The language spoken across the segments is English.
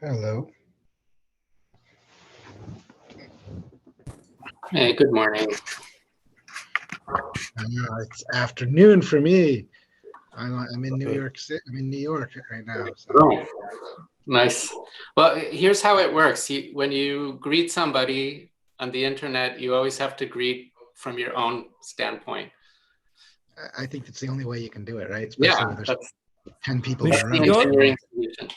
Hello. Hey, good morning. It's afternoon for me. I'm in New York City. I'm in New York right now. So. Oh, nice. Well, here's how it works. When you greet somebody on the internet, you always have to greet from your own standpoint. I think that's the only way you can do it, right? Especially when there's 10 people in a room. engineering solution.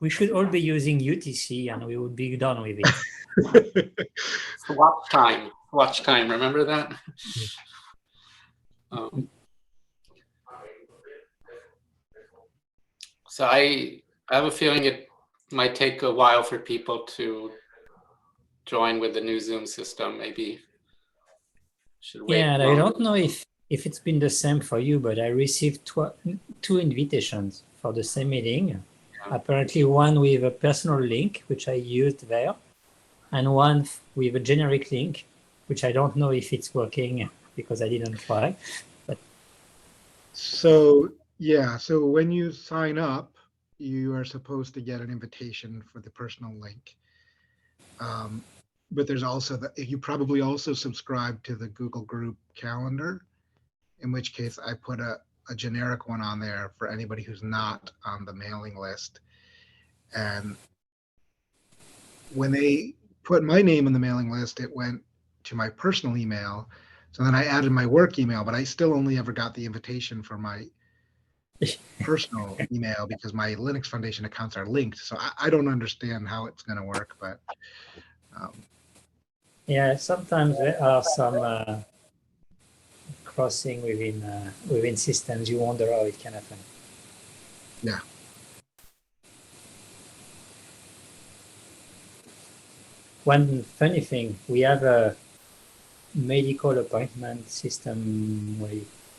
We should all be using UTC and we would be done with it. Watch time. Remember that? So I have a feeling it might take a while for people to join with the new Zoom system. Maybe should wait. Yeah, and I don't know if it's been the same for you, but I received two invitations for the same meeting. Yeah. Apparently one with a personal link, which I used there, and one with a generic link, which I don't know if it's working because I didn't try. But so when you sign up, you are supposed to get an invitation for the personal link. But there's also you probably also subscribe to the Google Group calendar, in which case I put a generic one on there for anybody who's not on the mailing list. And when they put my name in the mailing list, it went to my personal email. So then I added my work email, but I still only ever got the invitation for my personal email because my Linux Foundation accounts are linked. So I don't understand how it's going to work, but yeah, sometimes there are some crossing within systems. You wonder how it can happen. Yeah. One funny thing, we have a medical appointment system,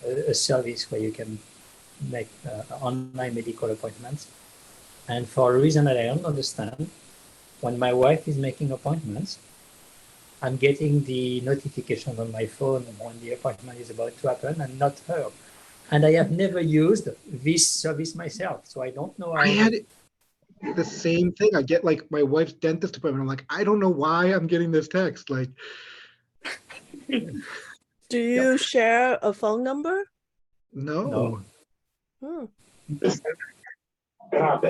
a service where you can make online medical appointments. And for a reason that I don't understand, when my wife is making appointments, I'm getting the notification on my phone when the appointment is about to happen and not her. And I have never used this service myself, so I don't know how. I had the same thing. I get like my wife's dentist appointment. I'm like, I don't know why I'm getting this text. Like, do you share a phone number? No. No, I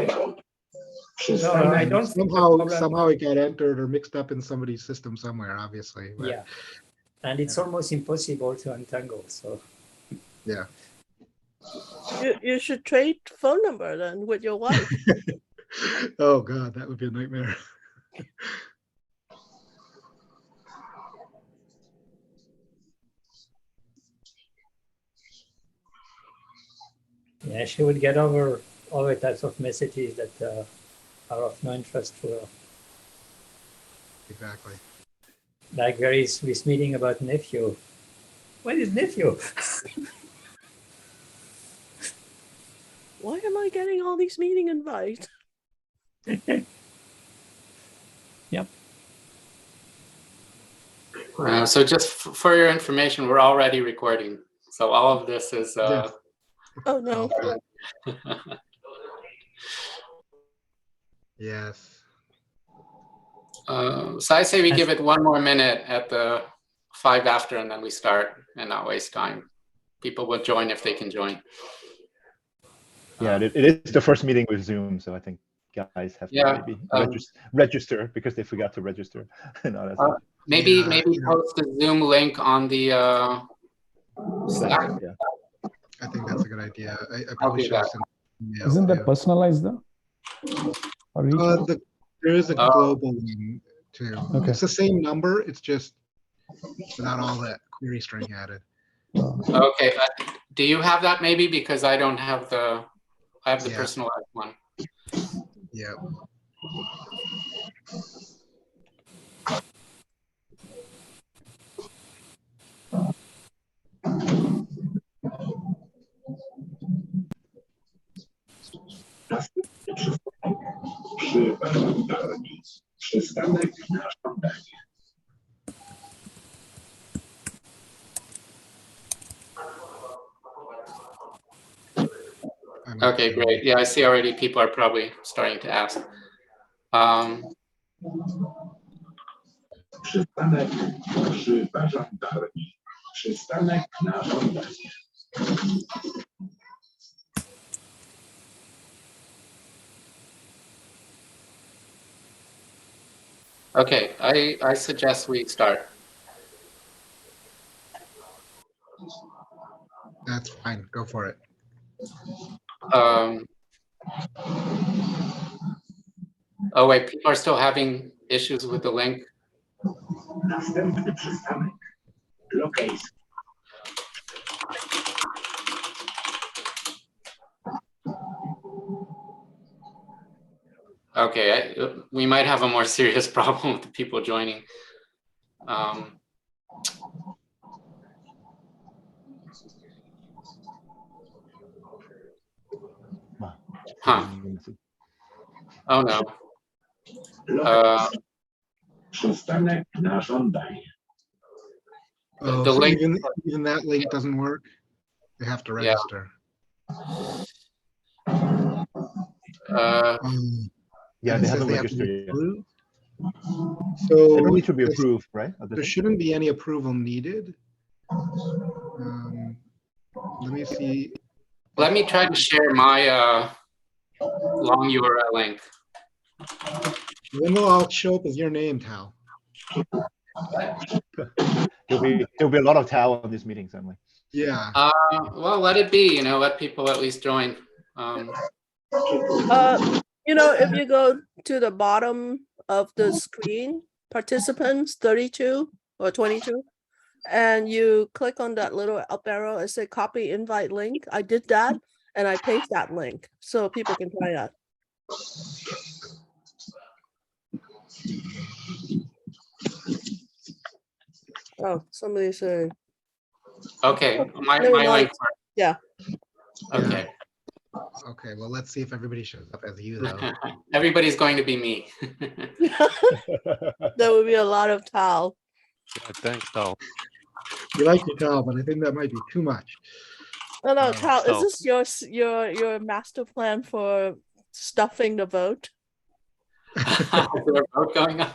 don't. Somehow it got entered or mixed up in somebody's system somewhere, obviously. But, yeah, and it's almost impossible to untangle. So yeah, you should trade phone number then with your wife. Oh God, that would be a nightmare. yeah, she would get over all the types of messages that are of no interest to her. Exactly. Like there is this meeting about nephew. What is nephew? Why am I getting all these meeting invites? Yep. So just for your information, we're already recording. So all of this is... Oh, no. Yes. So I say we give it 1 more minute at the 5 after, and then we start and not waste time. People will join if they can join. Yeah, it is the first meeting with Zoom, so I think guys have to maybe register because they forgot to register. Maybe post the Zoom link on the Slack. Yeah. I think that's a good idea. I probably should have sent an email. Isn't that personalized though? There is a global one too. Okay. It's the same number. It's just without all that query string added. Okay. Do you have that maybe? Because I don't have the. I have the personalized one. Yeah. Okay, great. Yeah, I see already people are probably starting to ask. Przystanek przy żandarmii. Przystanek na żądanie. Okay, I suggest we start. That's fine. Go for it. Oh wait, people are still having issues with the link. Następny przystanek. Lokejski. Okay, we might have a more serious problem with the people joining. Huh. Oh no. Przystanek na żądanie. Oh, The so link- even that link doesn't work. They have to Yeah. register. Yeah, And they it says haven't they have to be registered yet. approved. They don't So need to be this- approved, right? there shouldn't be any approval needed. Let me see. Let me try to share my long URL link. When will all show up as your name, Tal? There'll be a lot of Tao on this meeting, certainly. Yeah. Well, let it be. Let people at least join. If you go to the bottom of the screen, participants 32 or 22, and you click on that little up arrow and say copy invite link. I did that and I paste that link so people can try that. Oh, somebody said, Okay, my Never mind. link. Yeah. Okay. Okay. Well, let's see if everybody shows up as you, though. Everybody's going to be me. there will be a lot of towel. Yeah, thanks, Tal. You like your Tal, but I think that might be too much. No, Oh, Tal, so- is this your master plan for stuffing the vote? Is there a vote going on?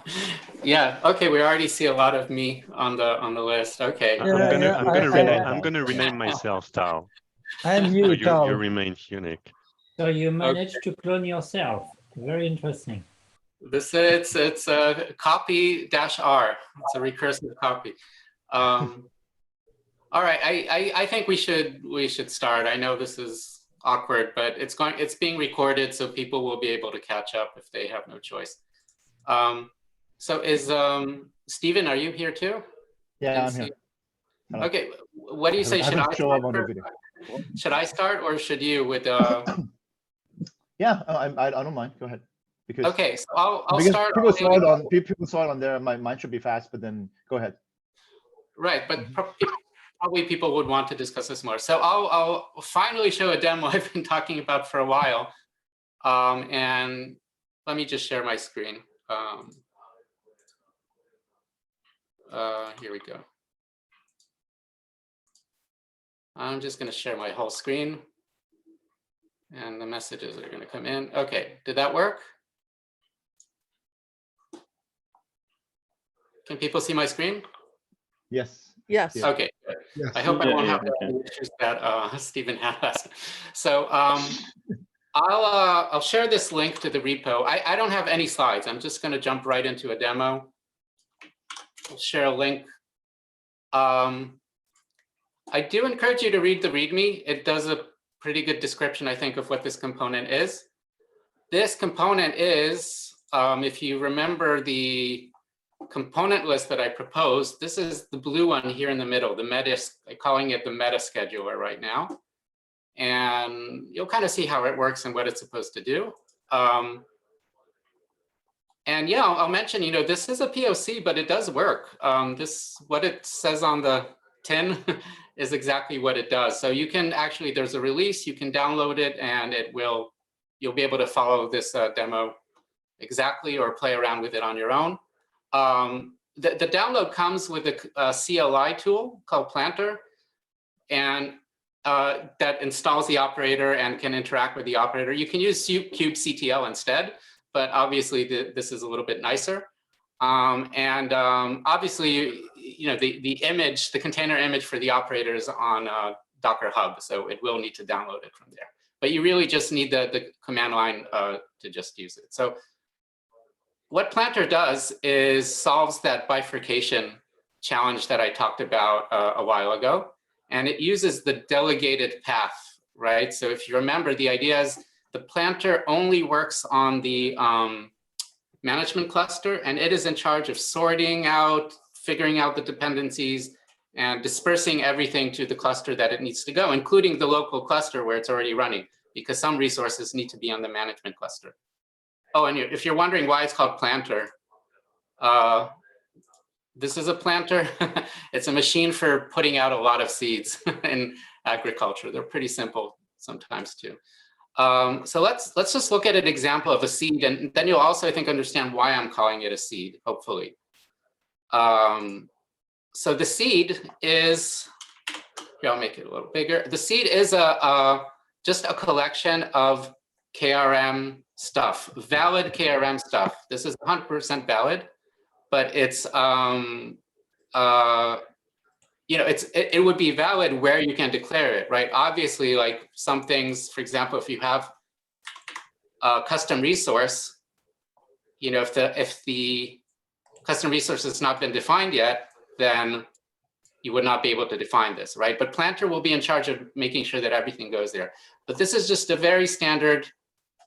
Yeah. Okay. We already see a lot of me on the list. Okay. I'm gonna rename myself Tal. And So you, you Tal. remain unique. So you managed to clone yourself. Very interesting. It's a copy-R. It's a recursive copy. All right. I think we should start. I know this is awkward, but it's being recorded, so people will be able to catch up if they have no choice. So is Stephen, are you here too? Yeah, I'm here. Hello. Okay, what do you say? Should haven't I shown up on the start? video. Should I start or should you with Yeah, I don't mind. Go ahead. Because Okay, so I'll because start. people saw it on there. Mine should be fast, but then go ahead. Right, but probably people would want to discuss this more. So I'll finally show a demo I've been talking about for a while. And let me just share my screen. Here we go. I'm just going to share my whole screen. And the messages are going to come in. Okay, did that work? Can people see my screen? Yes. Yes. Yeah. Okay, good. Yes. I hope I Yeah, won't yeah, have the okay. issues that Stephen had last. So I'll share this link to the repo. I don't have any slides. I'm just going to jump right into a demo. I'll share a link. I do encourage you to read the README. It does a pretty good description, I think, of what this component is. This component is, if you remember the component list that I proposed, this is the blue one here in the middle, the meta, I'm calling it the meta scheduler right now. And you'll kind of see how it works and what it's supposed to do. And yeah, I'll mention, this is a POC, but it does work. What it says on the tin is exactly what it does. So you can actually, there's a release, you can download it and you'll be able to follow this demo exactly or play around with it on your own. The download comes with a CLI tool called Planter, and that installs the operator and can interact with the operator. You can use kubectl instead, but obviously this is a little bit nicer. Obviously, the image, the container image for the operator is on Docker Hub, so it will need to download it from there. But you really just need the command line to just use it. So what Planter does is solves that bifurcation challenge that I talked about a while ago, and it uses the delegated path, right? So if you remember, the idea is the Planter only works on the management cluster, and it is in charge of sorting out, figuring out the dependencies, and dispersing everything to the cluster that it needs to go, including the local cluster where it's already running, because some resources need to be on the management cluster. Oh, and if you're wondering why it's called Planter, this is a planter. It's a machine for putting out a lot of seeds in agriculture. They're pretty simple sometimes too. So let's just look at an example of a seed, and then you'll also, I think, understand why I'm calling it a seed, hopefully. So the seed is, here, I'll make it a little bigger. The seed is just a collection of KRM stuff, valid KRM stuff. This is 100% valid, but it's, it would be valid where you can declare it, right? Obviously, like some things, for example, if you have a custom resource, if the custom resource has not been defined yet, then you would not be able to define this, right? But Planter will be in charge of making sure that everything goes there. But this is just a very standard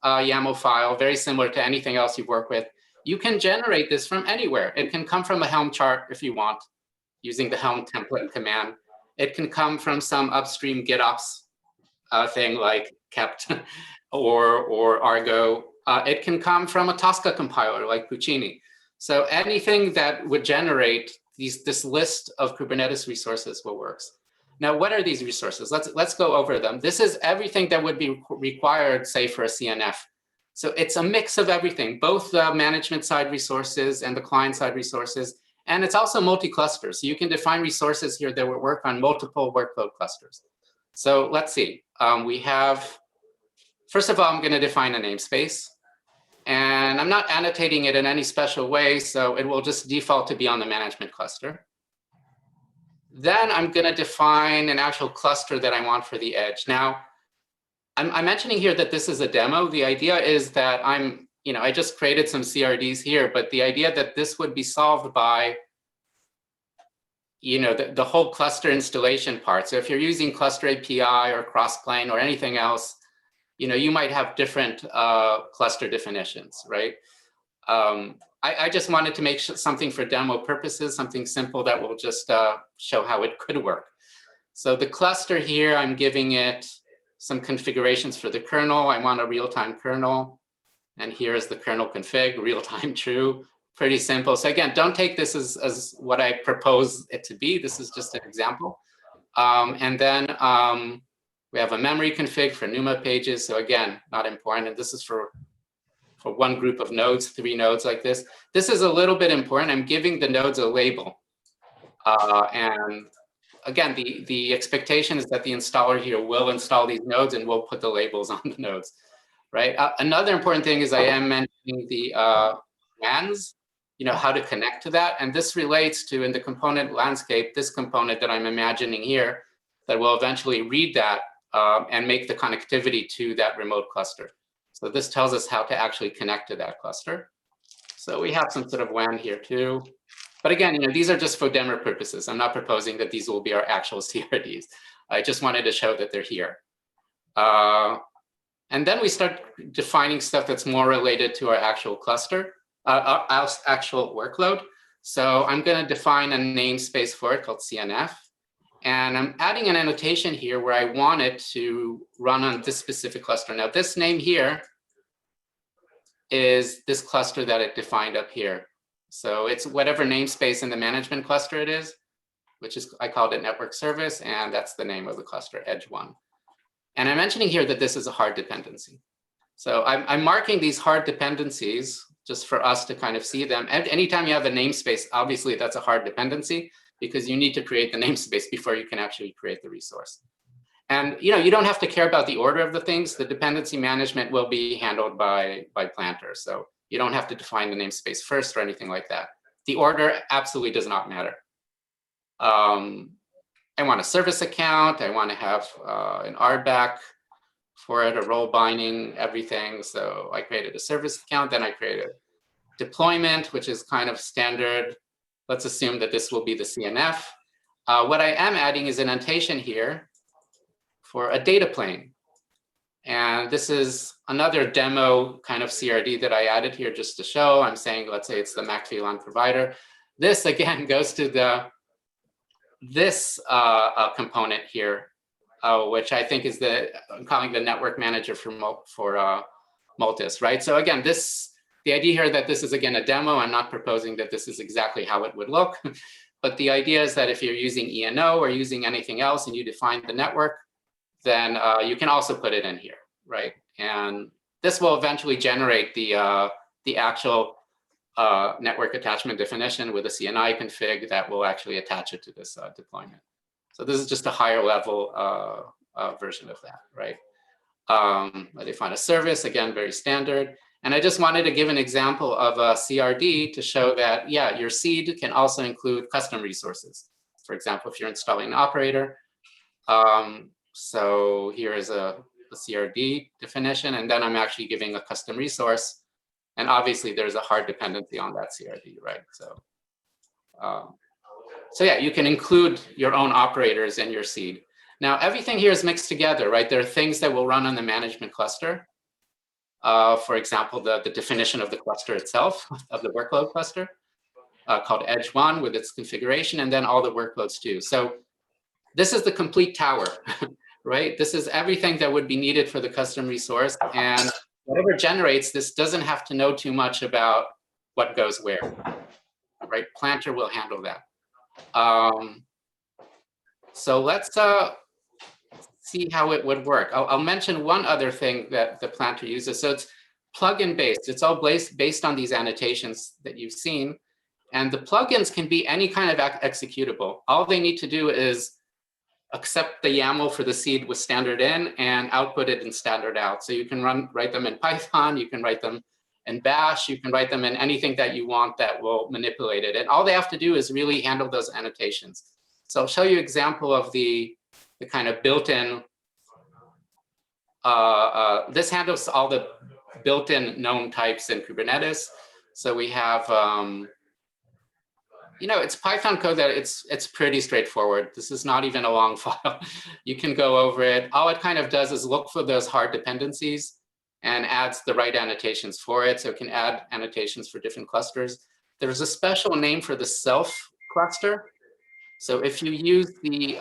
YAML file, very similar to anything else you work with. You can generate this from anywhere. It can come from a Helm chart if you want, using the Helm template command. It can come from some upstream GitOps thing like kept or Argo. It can come from a Tosca compiler like Puccini. So anything that would generate this list of Kubernetes resources will work. Now, what are these resources? Let's go over them. This is everything that would be required, say, for a CNF. So it's a mix of everything, both the management side resources and the client side resources. And it's also multi-cluster. So you can define resources here that will work on multiple workload clusters. So let's see. We have, first of all, I'm going to define a namespace. And I'm not annotating it in any special way, so it will just default to be on the management cluster. Then I'm going to define an actual cluster that I want for the edge. Now, I'm mentioning here that this is a demo. The idea is that I just created some CRDs here, but the idea that this would be solved by, the whole cluster installation part. So if you're using Cluster API or Crossplane or anything else, you might have different cluster definitions, right? I just wanted to make something for demo purposes, something simple that will just show how it could work. So the cluster here, I'm giving it some configurations for the kernel. I want a real-time kernel. And here is the kernel config, real-time true, pretty simple. So again, don't take this as what I propose it to be. This is just an example. And then we have a memory config for NUMA pages. So again, not important. And this is for one group of nodes, 3 nodes like this. This is a little bit important. I'm giving the nodes a label. And again, the expectation is that the installer here will install these nodes and will put the labels on the nodes, right? Another important thing is I am mentioning the WANs, how to connect to that. And this relates to, in the component landscape, this component that I'm imagining here that will eventually read that and make the connectivity to that remote cluster. So this tells us how to actually connect to that cluster. So we have some sort of WAN here too. But again, these are just for demo purposes. I'm not proposing that these will be our actual CRDs. I just wanted to show that they're here. And then we start defining stuff that's more related to our actual cluster, our actual workload. So I'm going to define a namespace for it called CNF. And I'm adding an annotation here where I want it to run on this specific cluster. Now, this name here is this cluster that it defined up here. So it's whatever namespace in the management cluster it is, which is, I called it network service, and that's the name of the cluster, edge 1. And I'm mentioning here that this is a hard dependency. So I'm marking these hard dependencies just for us to kind of see them. Anytime you have a namespace, obviously that's a hard dependency, because you need to create the namespace before you can actually create the resource. And you don't have to care about the order of the things. The dependency management will be handled by Planter. So You don't have to define the namespace first or anything like that. The order absolutely does not matter. I want a service account. I want to have an RBAC for it, a role binding, everything. So I created a service account, then I created deployment, which is kind of standard. Let's assume that this will be the CNF. What I am adding is an annotation here for a data plane. And this is another demo kind of CRD that I added here just to show. I'm saying, let's say it's the MAC VLAN provider. This again goes to this component here, which I think is I'm calling the network manager for Multis, right? So again, the idea here that this is again a demo. I'm not proposing that this is exactly how it would look, but the idea is that if you're using ENO or using anything else and you define the network, then you can also put it in here, right? And this will eventually generate the actual network attachment definition with a CNI config that will actually attach it to this deployment. So this is just a higher level version of that, right? I define a service, again, very standard. And I just wanted to give an example of a CRD to show that, yeah, your seed can also include custom resources. For example, if you're installing an operator. So here is a CRD definition, and then I'm actually giving a custom resource. And obviously there's a hard dependency on that CRD, right? So yeah, you can include your own operators in your seed. Now, everything here is mixed together, right? There are things that will run on the management cluster. For example, the definition of the cluster itself, of the workload cluster, called Edge 1 with its configuration, and then all the workloads too. So this is the complete tower, right? This is everything that would be needed for the custom resource. And whatever generates, this doesn't have to know too much about what goes where, right? Planter will handle that. So let's see how it would work. I'll mention one other thing that the Planter uses. So it's plugin based. It's all based on these annotations that you've seen. And the plugins can be any kind of executable. All they need to do is accept the YAML for the seed with standard in and output it in standard out. So you can write them in Python, you can write them in Bash, you can write them in anything that you want that will manipulate it. And all they have to do is really handle those annotations. So I'll show you an example of the kind of built-in, this handles all the built-in known types in Kubernetes. So we have, it's Python code that it's pretty straightforward. This is not even a long file. You can go over it. All it kind of does is look for those hard dependencies and adds the right annotations for it. So it can add annotations for different clusters. There's a special name for the self cluster. So if you use the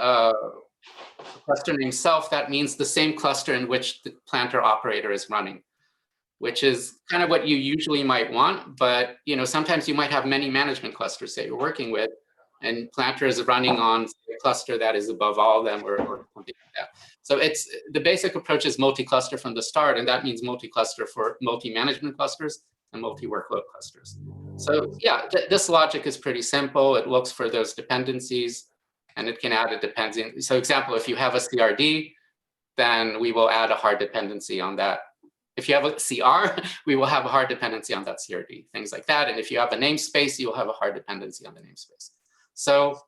cluster name self, that means the same cluster in which the Planter operator is running, which is kind of what you usually might want. But sometimes you might have many management clusters that you're working with, and Planter is running on a cluster that is above all of them or something like that. So the basic approach is multi-cluster from the start, and that means multi-cluster for multi-management clusters and multi-workload clusters. So yeah, this logic is pretty simple. It looks for those dependencies, and it can add a dependency. So example, if you have a CRD, then we will add a hard dependency on that. If you have a CR, we will have a hard dependency on that CRD, things like that. And if you have a namespace, you'll have a hard dependency on the namespace. So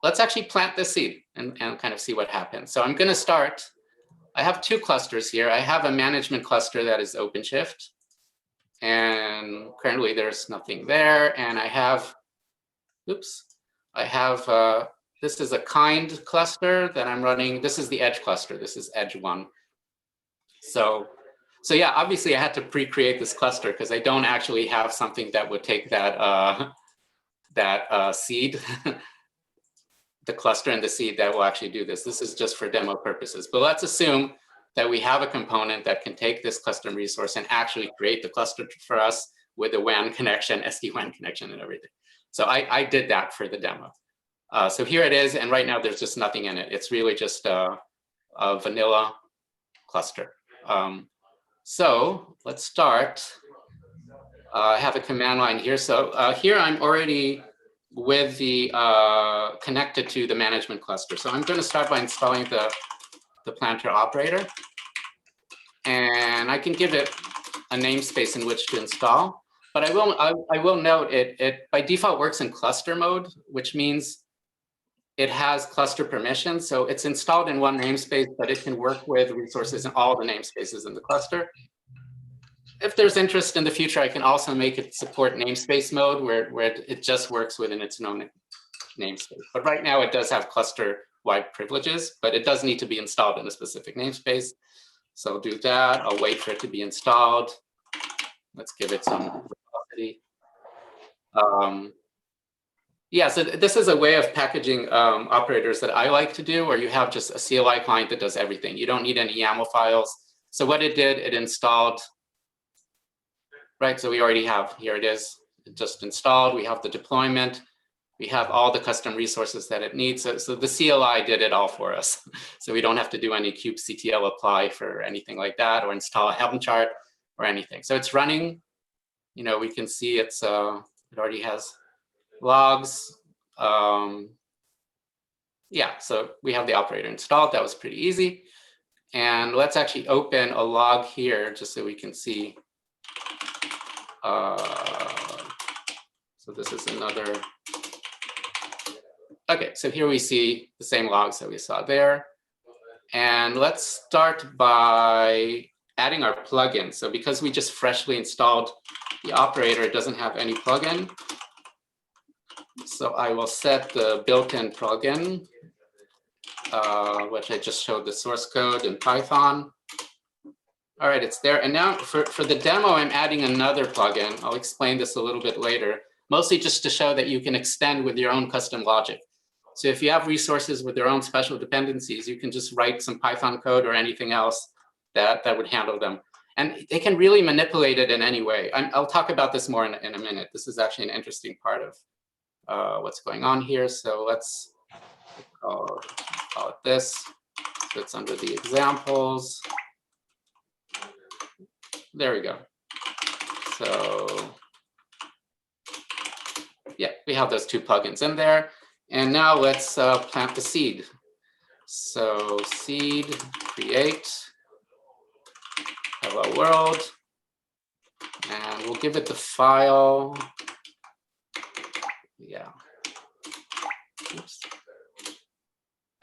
let's actually plant this seed and kind of see what happens. So I'm going to start. I have two clusters here. I have a management cluster that is OpenShift. And currently there's nothing there. And I have, this is a kind cluster that I'm running. This is the edge cluster. This is edge 1. So yeah, obviously I had to pre-create this cluster because I don't actually have something that would take that seed, the cluster and the seed that will actually do this. This is just for demo purposes. But let's assume that we have a component that can take this custom resource and actually create the cluster for us with a WAN connection, SD-WAN connection and everything. So I did that for the demo. So here it is. And right now there's just nothing in it. It's really just a vanilla cluster. So let's start. I have a command line here. So here I'm already with the connected to the management cluster. So I'm going to start by installing the Planter operator. And I can give it a namespace in which to install. But I will note it by default works in cluster mode, which means it has cluster permissions. So it's installed in one namespace, but it can work with resources in all the namespaces in the cluster. If there's interest in the future, I can also make it support namespace mode where it just works within its own namespace. But right now it does have cluster-wide privileges, but it does need to be installed in a specific namespace. So I'll do that. I'll wait for it to be installed. Let's give it some velocity. Yeah, so this is a way of packaging operators that I like to do, where you have just a CLI client that does everything. You don't need any YAML files. So what it did, it installed, right? So we already have, here it is, it just installed. We have the deployment. We have all the custom resources that it needs. So the CLI did it all for us. So we don't have to do any kubectl apply for anything like that, or install a Helm chart or anything. So it's running. You know, we can see it's it already has logs. Yeah, so we have the operator installed. That was pretty easy. And let's actually open a log here just so we can see. So this is another. Okay, so here we see the same logs that we saw there. And let's start by adding our plugin. So because we just freshly installed the operator, it doesn't have any plugin. So I will set the built-in plugin, which I just showed the source code in Python. All right, it's there. And now for the demo, I'm adding another plugin. I'll explain this a little bit later, mostly just to show that you can extend with your own custom logic. So if you have resources with their own special dependencies, you can just write some Python code or anything else that would handle them. And they can really manipulate it in any way. I'll talk about this more in a minute. This is actually an interesting part of what's going on here. So let's call it this. So it's under the examples. There we go. So yeah, we have those two plugins in there. And now let's plant the seed. So seed, create, hello world. And we'll give it the file. Yeah. Oops.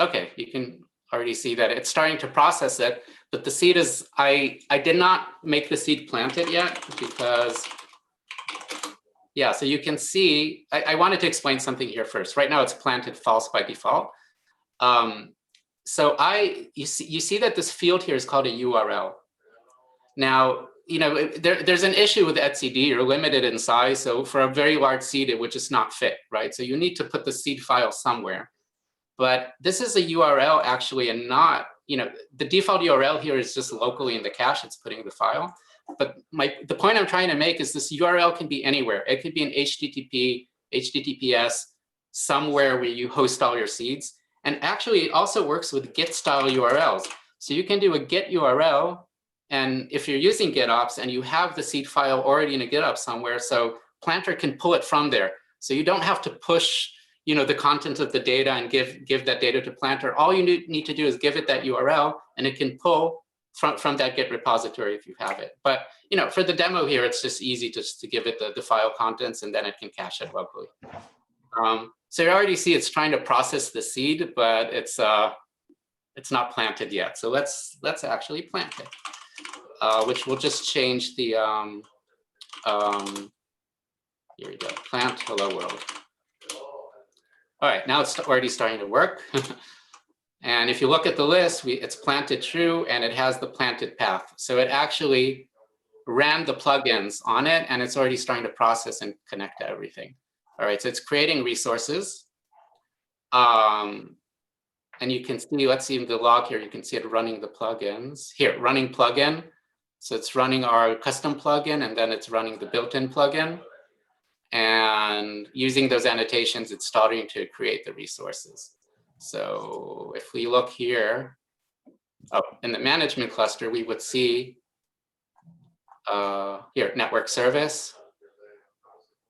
Okay, you can already see that it's starting to process it, but the seed is, I did not make the seed planted yet because, yeah, so you can see, I wanted to explain something here first. Right now it's planted false by default. So you see that this field here is called a URL. Now, you know, there's an issue with etcd, you're limited in size. So for a very large seed, it would just not fit, right? So you need to put the seed file somewhere. But this is a URL actually, and not, you know, the default URL here is just locally in the cache, it's putting the file. But the point I'm trying to make is this URL can be anywhere. It could be an HTTP, HTTPS, somewhere where you host all your seeds. And actually, it also works with Git style URLs. So you can do a Git URL, and if you're using GitOps and you have the seed file already in a GitOps somewhere, so Planter can pull it from there. So you don't have to push, you know, the content of the data and give that data to Planter. All you need to do is give it that URL, and it can pull from that Git repository if you have it. But, you know, for the demo here, it's just easy just to give it the file contents, and then it can cache it locally. So you already see it's trying to process the seed, but it's not planted yet. So let's actually plant it, which will just change the, here we go, plant hello world. All right, now it's already starting to work. And if you look at the list, it's planted true, and it has the planted path. So it actually ran the plugins on it, and it's already starting to process and connect to everything. All right, so it's creating resources. And you can see, let's see in the log here, you can see it running the plugins. Here, running plugin. So it's running our custom plugin, and then it's running the built-in plugin. And using those annotations, it's starting to create the resources. So if we look here, in the management cluster, we would see here, network service.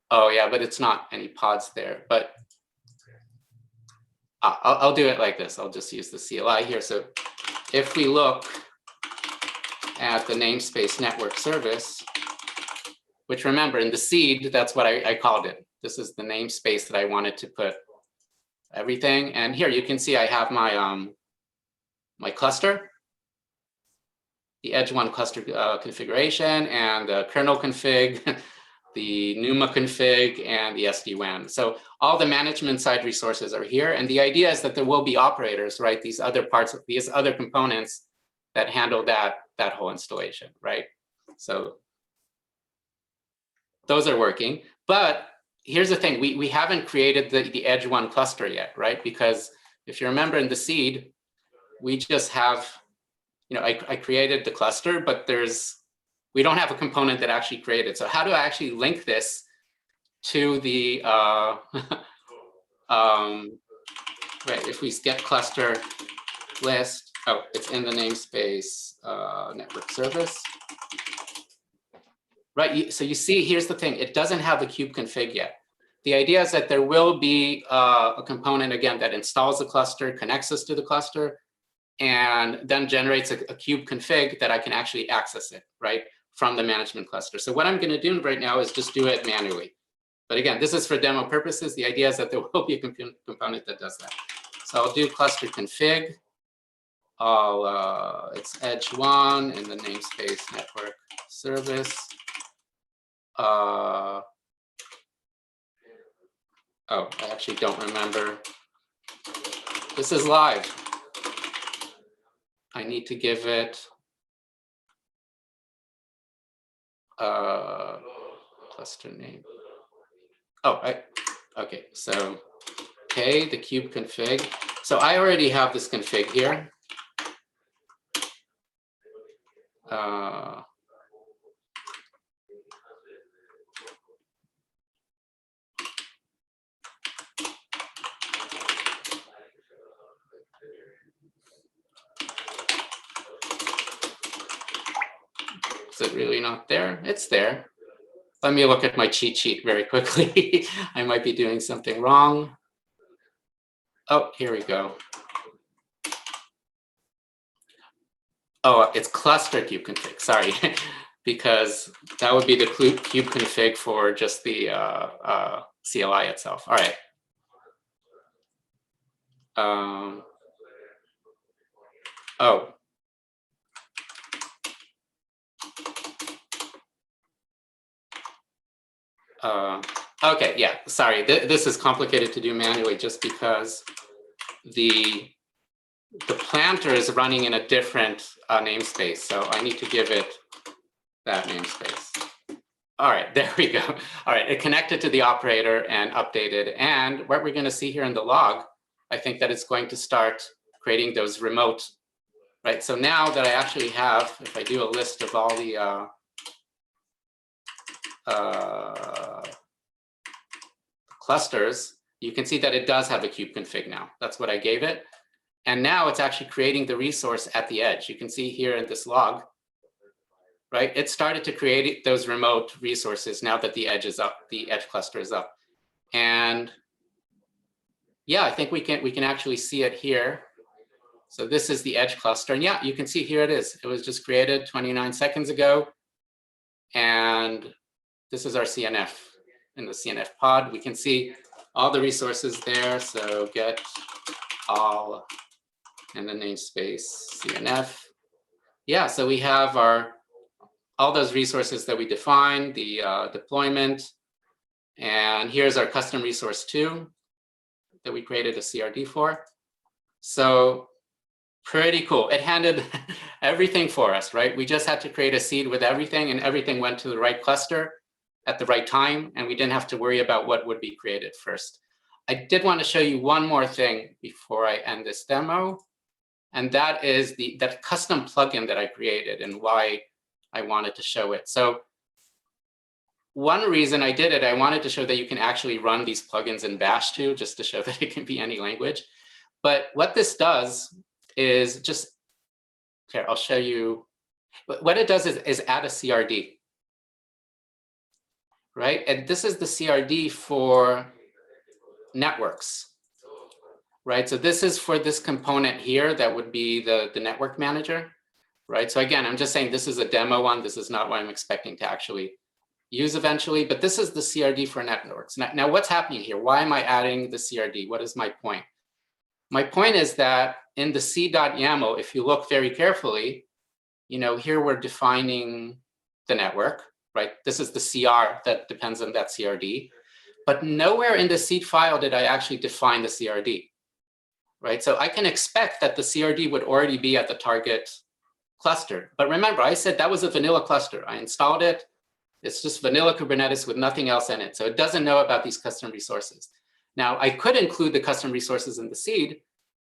Oh yeah, but it's not any pods there. But I'll do it like this. I'll just use the CLI here. So if we look at the namespace network service, which remember in the seed, that's what I called it. This is the namespace that I wanted to put everything. And here you can see I have my, my cluster, the Edge 1 cluster configuration and the kernel config, the NUMA config, and the SD-WAN. So all the management side resources are here. And the idea is that there will be operators, right? These other parts of these other components that handle that whole installation, right? So those are working. But here's the thing, we haven't created the Edge 1 cluster yet, right? Because if you remember in the seed, we just have, you know, I created the cluster, but we don't have a component that actually created. So how do I actually link this to the, right, if we get cluster list, oh, it's in the namespace network service. Right, so you see, here's the thing, it doesn't have a kube config yet. The idea is that there will be a component, again, that installs the cluster, connects us to the cluster, and then generates a kube config that I can actually access it, right, from the management cluster. So what I'm going to do right now is just do it manually. But again, this is for demo purposes. The idea is that there will be a component that does that. So I'll do cluster config. It's Edge 1 in the namespace network service. Oh, I actually don't remember. This is live. I need to give it cluster name. Oh, okay. So, okay, the kube config. So I already have this config here. Is it really not there? It's there. Let me look at my cheat sheet very quickly. I might be doing something wrong. Oh, here we go. Oh, it's cluster kube config, sorry. Because that would be the kube config for just the CLI itself. All right. Oh. Okay, yeah, sorry. This is complicated to do manually just because the planter is running in a different namespace. So I need to give it that namespace. All right, there we go. All right, it connected to the operator and updated. And what we're going to see here in the log, I think that it's going to start creating those remote, right? So now that I actually have, if I do a list of all the clusters, you can see that it does have a kube config now. That's what I gave it. And now it's actually creating the resource at the edge. You can see here in this log, right? It started to create those remote resources now that the edge is up, the edge cluster is up. And yeah, I think we can actually see it here. So this is the edge cluster. And yeah, you can see here it is. It was just created 29 seconds ago. And this is our CNF in the CNF pod. We can see all the resources there. So get all in the namespace CNF. Yeah, so we have all those resources that we defined, the deployment. And here's our custom resource 2 that we created a CRD for. So pretty cool. It handled everything for us, right? We just had to create a seed with everything, and everything went to the right cluster at the right time, and we didn't have to worry about what would be created first. I did want to show you one more thing before I end this demo, and that is that custom plugin that I created and why I wanted to show it. So one reason I did it, I wanted to show that you can actually run these plugins in Bash too, just to show that it can be any language. But what this does is just, here, I'll show you. What it does is add a CRD, right? And this is the CRD for networks, right? So this is for this component here that would be the network manager, right? So again, I'm just saying this is a demo one. This is not what I'm expecting to actually use eventually, but this is the CRD for networks. Now what's happening here? Why am I adding the CRD? What is my point? My point is that in the c.yaml, if you look very carefully, here we're defining the network, right? This is the CR that depends on that CRD, but nowhere in the seed file did I actually define the CRD, right? So I can expect that the CRD would already be at the target cluster. But remember, I said that was a vanilla cluster. I installed it. It's just vanilla Kubernetes with nothing else in it. So it doesn't know about these custom resources. Now, I could include the custom resources in the seed,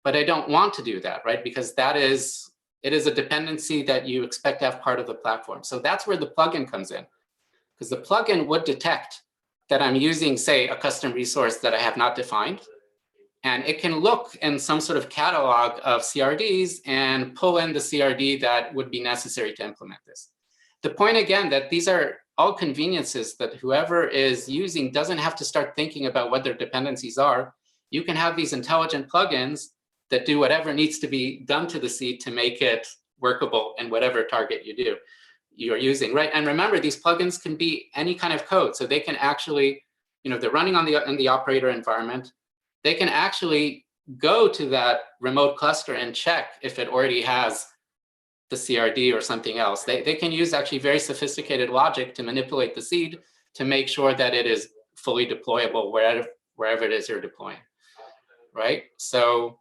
but I don't want to do that, right? Because it is a dependency that you expect to have part of the platform. So that's where the plugin comes in, because the plugin would detect that I'm using, say, a custom resource that I have not defined. And it can look in some sort of catalog of CRDs and pull in the CRD that would be necessary to implement this. The point, again, that these are all conveniences that whoever is using doesn't have to start thinking about what their dependencies are. You can have these intelligent plugins that do whatever needs to be done to the seed to make it workable in whatever target you're using, right? And remember, these plugins can be any kind of code. So they can actually, they're running in the operator environment. They can actually go to that remote cluster and check if it already has the CRD or something else. They can use actually very sophisticated logic to manipulate the seed to make sure that it is fully deployable wherever it is you're deploying, right? So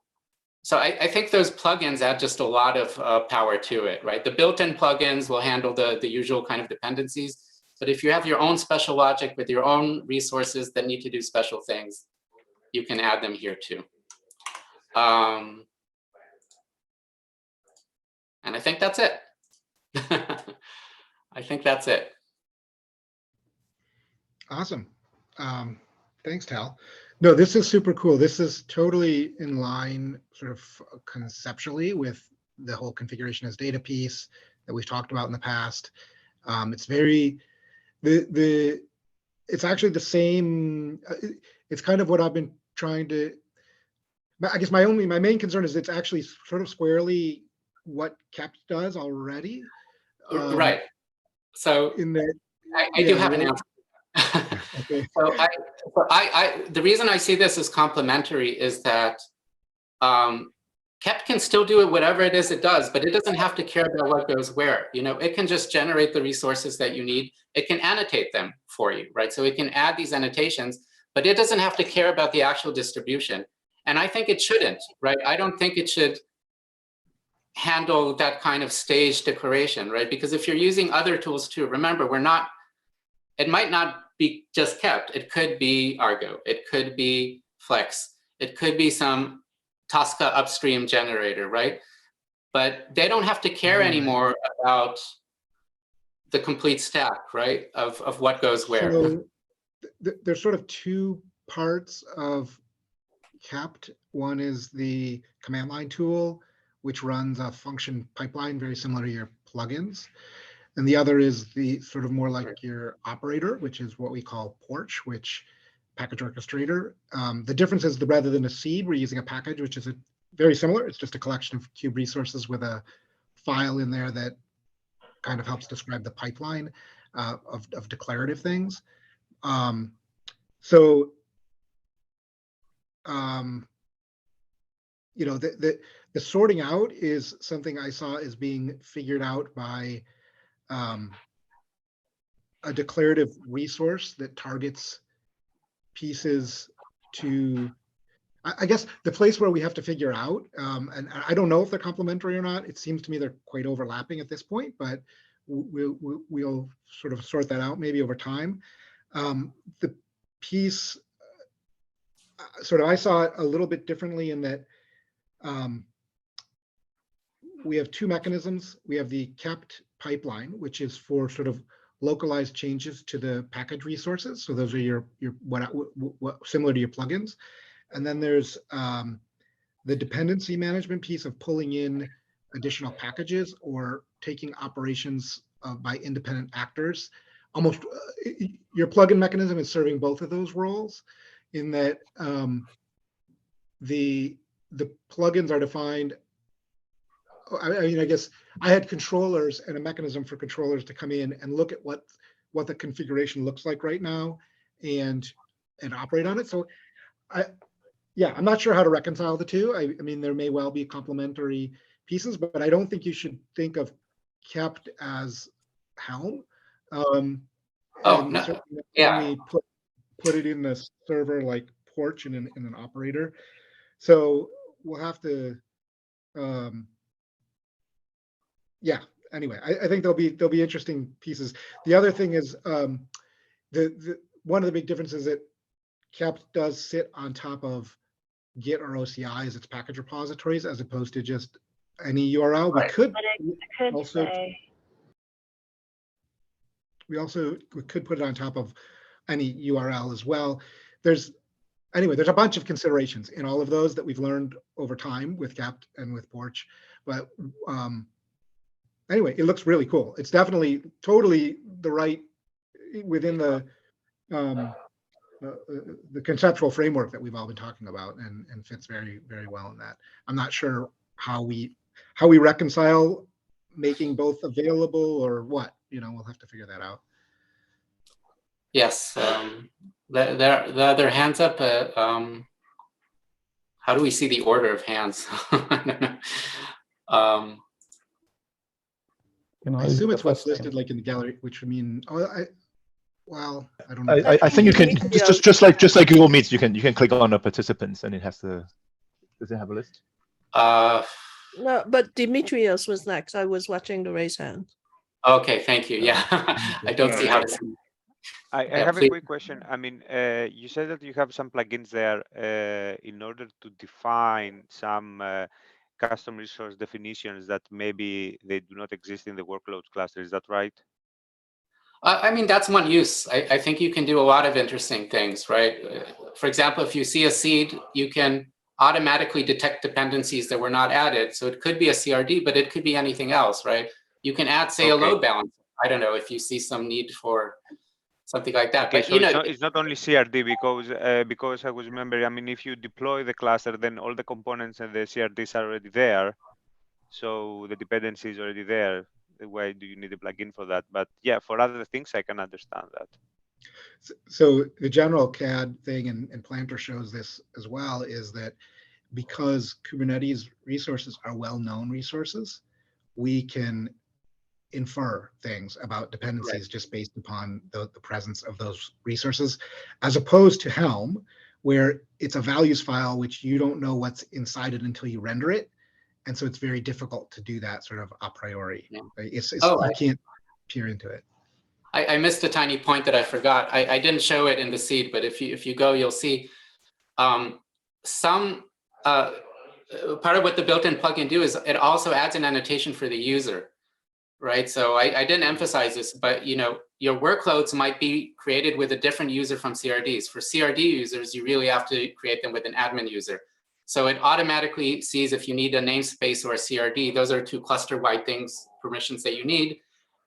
I think those plugins add just a lot of power to it, right? The built-in plugins will handle the usual kind of dependencies, but if you have your own special logic with your own resources that need to do special things, you can add them here too. And I think that's it. I think that's it. Awesome. Thanks, Tal. No, this is super cool. This is totally in line sort of conceptually with the whole configuration as data piece that we've talked about in the past. It's very, it's actually the same, it's kind of what I've been trying to, I guess my main concern is it's actually sort of squarely what KEPT does already. Right. So in that, I do have an answer. Okay. So the reason I see this as complementary is that KEPT can still do it whatever it is it does, but it doesn't have to care about what goes where. It can just generate the resources that you need. It can annotate them for you, right? So it can add these annotations, but it doesn't have to care about the actual distribution. And I think it shouldn't, right? I don't think it should handle that kind of stage declaration, right? Because if you're using other tools too, remember, it might not be just KEPT. It could be Argo. It could be Flex. It could be some Tosca upstream generator, right? But they don't have to care anymore about the complete stack, right? Of what goes where. So there's sort of two parts of KEPT. One is the command line tool, which runs a function pipeline very similar to your plugins. And the other is the sort of more like your operator, which is what we call Porch, which package orchestrator. The difference is that rather than a seed, we're using a package, which is very similar. It's just a collection of cube resources with a file in there that kind of helps describe the pipeline of declarative things. The sorting out is something I saw as being figured out by a declarative resource that targets pieces to, I guess the place where we have to figure out, and I don't know if they're complementary or not. It seems to me they're quite overlapping at this point, but we'll sort of sort that out maybe over time. The piece, sort of, I saw it a little bit differently in that we have two mechanisms. We have the KEPT pipeline, which is for sort of localized changes to the package resources. So those are your what similar to your plugins. And then there's the dependency management piece of pulling in additional packages or taking operations by independent actors. Almost your plugin mechanism is serving both of those roles, in that the plugins are defined. I mean, I guess I had controllers and a mechanism for controllers to come in and look at what what the configuration looks like right now and operate on it. So I'm not sure how to reconcile the two. I mean, there may well be complementary pieces, but I don't think you should think of kept as Helm. No. Yeah. Only put it in the server like Porch in an operator. So we'll have to, anyway, I think there'll be interesting pieces. The other thing is the one of the big differences that kept does sit on top of Git or OCI as its package repositories, as opposed to just any URL. Right. We could also we could put it on top of any URL as well. There's a bunch of considerations in all of those that we've learned over time with Kept and with Porch. But anyway, it looks really cool. It's definitely totally the right within the conceptual framework that we've all been talking about, and fits very, very well in that. I'm not sure how we reconcile making both available or what. We'll have to figure that out. Yes. The other hands up. How do we see the order of hands? I don't know. I assume it's what's listed like in the gallery, which would mean, I don't know. I think you can just like Google Meets, you can click on the participants and it has to. Does it have a list? No, but Dimitrios was next. I was watching the raise hand. Okay, thank you. Yeah, I don't see how to see. I have a quick question. I mean, you said that you have some plugins there in order to define some custom resource definitions that maybe they do not exist in the workloads cluster. Is that right? I mean, that's one use. I think you can do a lot of interesting things, right? For example, if you see a seed, you can automatically detect dependencies that were not added. So it could be a CRD, but it could be anything else, right? You can add, say, a load balance. I don't know if you see some need for something like that. Okay, but so it's not only CRD because I was remembering. I mean, if you deploy the cluster, then all the components and the CRDs are already there, so the dependency is already there. Why do you need a plugin for that? But yeah, for other things, I can understand that. So the general CAD thing, and Planter shows this as well, is that because Kubernetes resources are well-known resources, we can infer things about dependencies just based upon the presence of those resources, as opposed to Helm, where it's a values file which you don't know what's inside it until you render it. And so it's very difficult to do that sort of a priori. Yeah. Right? You can't peer into it. I missed a tiny point that I forgot. I didn't show it in the seed, but if you go, you'll see some part of what the built-in plugin do is it also adds an annotation for the user, right? So I didn't emphasize this, but your workloads might be created with a different user from CRDs. For CRD users, you really have to create them with an admin user. So it automatically sees if you need a namespace or a CRD. Those are two cluster-wide permissions that you need,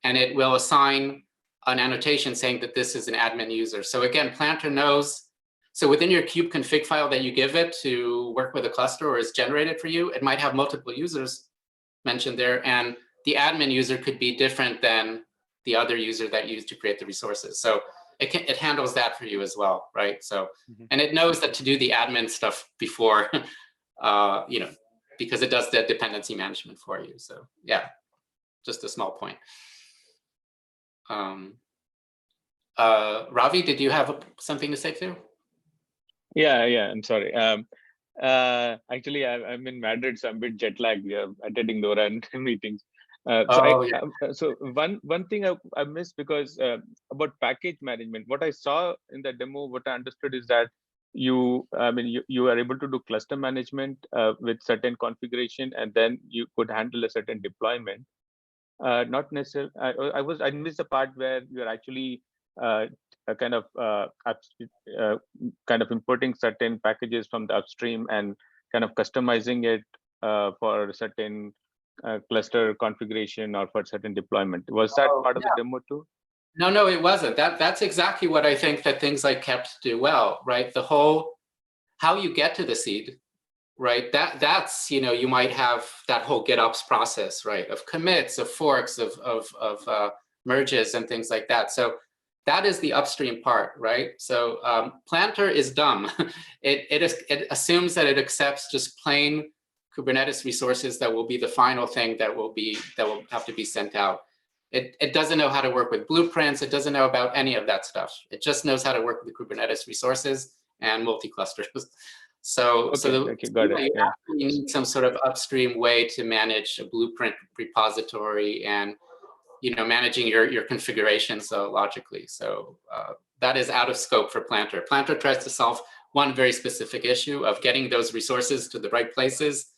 and it will assign an annotation saying that this is an admin user. So again, Planter knows. So within your kube config file that you give it to work with a cluster or is generated for you, it might have multiple users mentioned there, and the admin user could be different than the other user that used to create the resources. So it handles that for you as well, right? So, and it knows that to do the admin stuff before, because it does the dependency management for you. So yeah, just a small point. Ravi, did you have something to say too? Yeah, I'm sorry. Actually, I'm in Madrid, so I'm a bit jet lagged. We are attending DORA and meetings. So one thing I missed because about package management, what I saw in the demo, what I understood is that you are able to do cluster management with certain configuration, and then you could handle a certain deployment. Not necessarily. I missed the part where you're actually kind of importing certain packages from the upstream and kind of customizing it for a certain cluster configuration or for certain deployment. Was that part of the demo too? No, it wasn't. That's exactly what I think that things like Kept do well, right? The whole how you get to the seed, right? That's you might have that whole GitOps process, right? Of commits, of forks, of merges and things like that. So that is the upstream part, right? So Planter is dumb. It assumes that it accepts just plain Kubernetes resources that will be the final thing that will have to be sent out. It doesn't know how to work with blueprints. It doesn't know about any of that stuff. It just knows how to work with the Kubernetes resources and multi-clusters. So, Okay, got it. you Yeah. actually need some sort of upstream way to manage a blueprint repository and managing your configurations logically. So that is out of scope for Planter. Planter tries to solve one very specific issue of getting those resources to the right places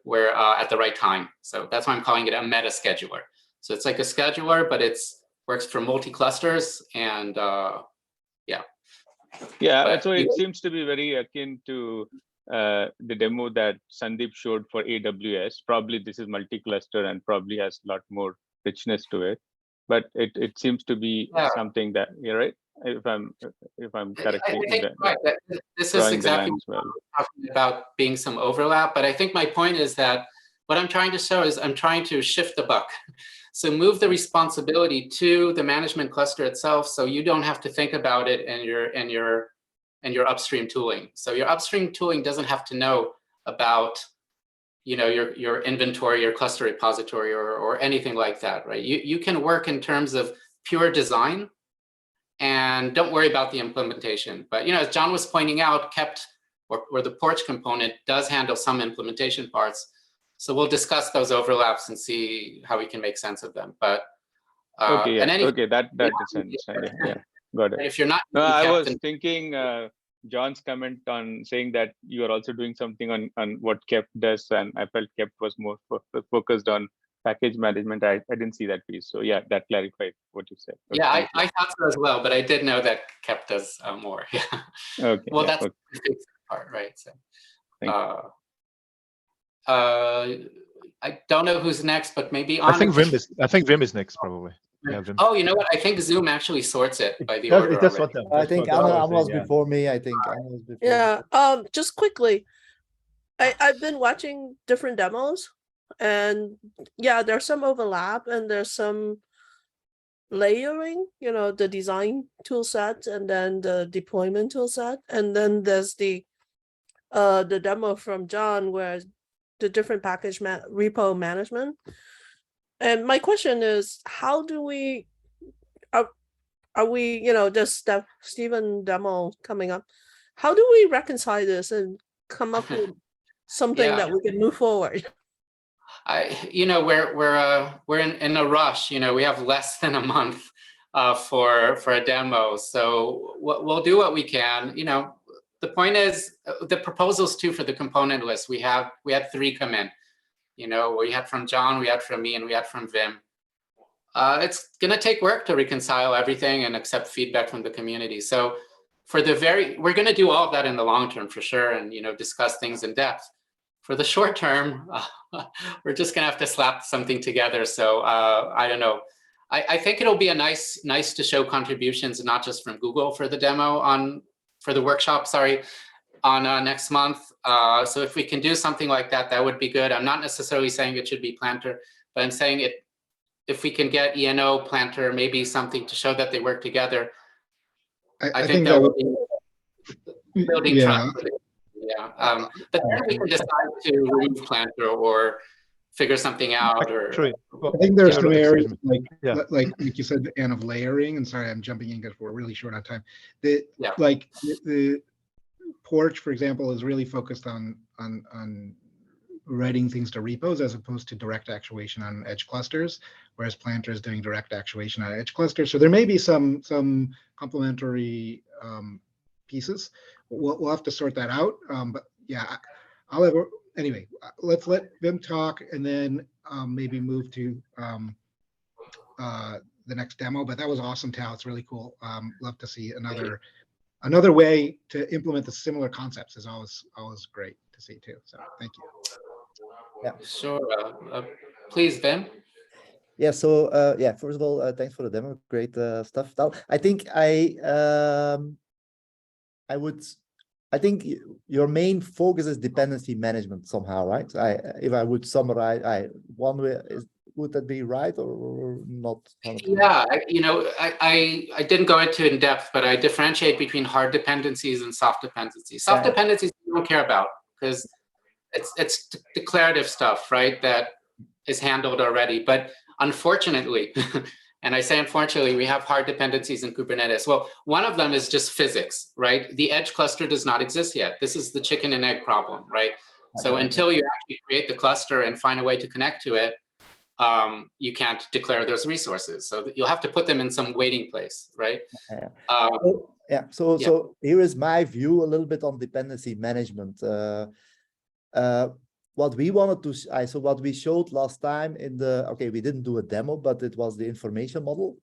where at the right time. So that's why I'm calling it a meta scheduler. So it's like a scheduler, but works for multi-clusters and yeah. Yeah, But so it seems to be very akin to the demo that Sandeep showed for AWS. Probably this is multi-cluster and probably has a lot more richness to it. But it seems to be something that you're right. If I'm correctly I think right. This is exactly what I'm talking about, being some overlap. But I think my point is that what I'm trying to show is I'm trying to shift the buck. So move the responsibility to the management cluster itself, so you don't have to think about it and your upstream tooling. So your upstream tooling doesn't have to know about your inventory, your cluster repository, or anything like that, right? You can work in terms of pure design and don't worry about the implementation. But as John was pointing out, kept or the Porch component does handle some implementation parts. So we'll discuss those overlaps and see how we can make sense of them. But okay, yeah, okay, that is understanding. Yeah, got it. If you're not, no, I was thinking John's comment on saying that you are also doing something on what Kept does, and I felt Kept was more focused on package management. I didn't see that piece, so yeah, that clarified what you said. Okay, yeah, I thought so as well, but I did know that Kept does more. Yeah. Okay. Well, yeah, that's okay. the part, right? So. I don't know who's next, but maybe I think Vim is next probably. Yeah, Vim. Oh, you know what? I think Zoom actually sorts it by the It order. does sort them. I think Anna was before me. I think Anna was before. Yeah. Just quickly, I've been watching different demos, and yeah, there's some overlap and there's some layering. The design tool set and then the deployment tool set, and then there's the demo from John where the different package repo management. And my question is, how do we are we this Stephen demo coming up, how do we reconcile this and come up with something that we can move forward? We're in a rush. We have less than a month for a demo, so we'll do what we can. The point is, the proposals too for the component list, we had 3 come in. We had from John, we had from me, and we had from Vim. It's going to take work to reconcile everything and accept feedback from the community. So we're going to do all of that in the long term for sure, and discuss things in depth. For the short term, we're just going to have to slap something together. So I don't know. I think it'll be nice to show contributions, not just from Google for the demo for the workshop, on next month. So if we can do something like that, that would be good. I'm not necessarily saying it should be Planter, but I'm saying if we can get ENO, Planter, maybe something to show that they work together. I think that would be building trust. Yeah. But then we can decide to remove Planter or figure something out. I think there's some areas like you said, Anne, of layering. And sorry, I'm jumping in because we're really short on time. The Porch, for example, is really focused on writing things to repos as opposed to direct actuation on edge clusters, whereas Planter is doing direct actuation on edge clusters. So there may be some complementary pieces. We'll have to sort that out. But yeah, anyway, let's let Vim talk and then maybe move to the next demo. But that was awesome, Tal. It's really cool. Love to see another way to implement the similar concepts is always great to see too. So thank you. Yeah, sure. Please, Vim. Yeah. So first of all, thanks for the demo. Great stuff, Tal. I think I think your main focus is dependency management somehow, right? If I would summarize, one way is Would that be right or not? 100%? Yeah, I didn't go into in depth, but I differentiate between hard dependencies and soft dependencies. Soft dependencies you don't care about because it's declarative stuff, right? That is handled already. But unfortunately, and I say unfortunately, we have hard dependencies in Kubernetes. Well, one of them is just physics, right? The edge cluster does not exist yet. This is the chicken and egg problem, right? So until you actually create the cluster and find a way to connect to it, you can't declare those resources. So you'll have to put them in some waiting place, right? So here is my view a little bit on dependency management. What we wanted to, so what we showed last time in the, we didn't do a demo, but it was the information model.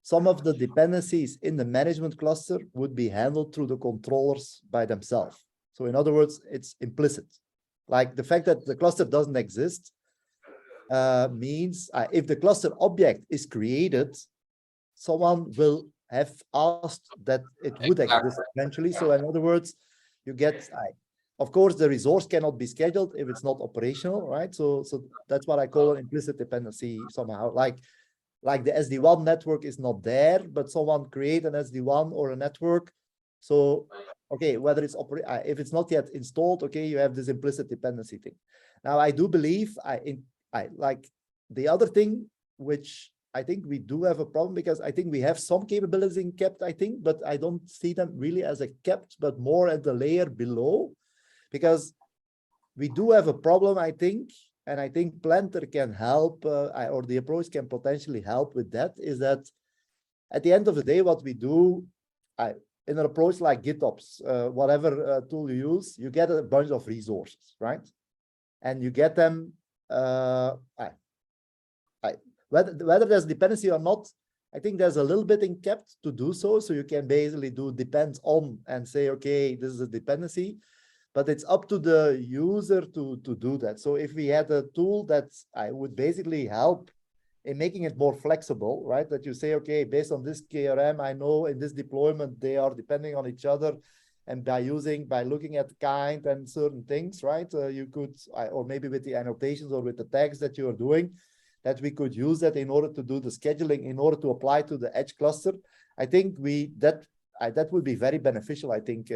Some of the dependencies in the management cluster would be handled through the controllers by themselves. So in other words, it's implicit. Like the fact that the cluster doesn't exist means if the cluster object is created, someone will have asked that it would exist eventually. So in other words, you get, of course, the resource cannot be scheduled if it's not operational, right? So that's what I call an implicit dependency somehow. Like the SD-WAN network is not there, but someone create an SD-WAN or a network. So, whether it's if it's not yet installed, you have this implicit dependency thing. Now, I do believe like the other thing, which I think we do have a problem because I think we have some capabilities in kept, but I don't see them really as a kept, but more at the layer below, because we do have a problem, I think, and I think Planter can help, or the approach can potentially help with that, is that at the end of the day, what we do, in an approach like GitOps, whatever tool you use, you get a bunch of resources, right? And you get them, whether there's dependency or not, I think there's a little bit in kept to do so. So you can basically do depends on and say, this is a dependency, but it's up to the user to do that. So if we had a tool that would basically help in making it more flexible, right? That you say, based on this KRM, I know in this deployment, they are depending on each other. And by looking at kind and certain things, right? You could, or maybe with the annotations or with the tags that you are doing, that we could use that in order to do the scheduling, in order to apply to the edge cluster. I think that would be very beneficial, I think,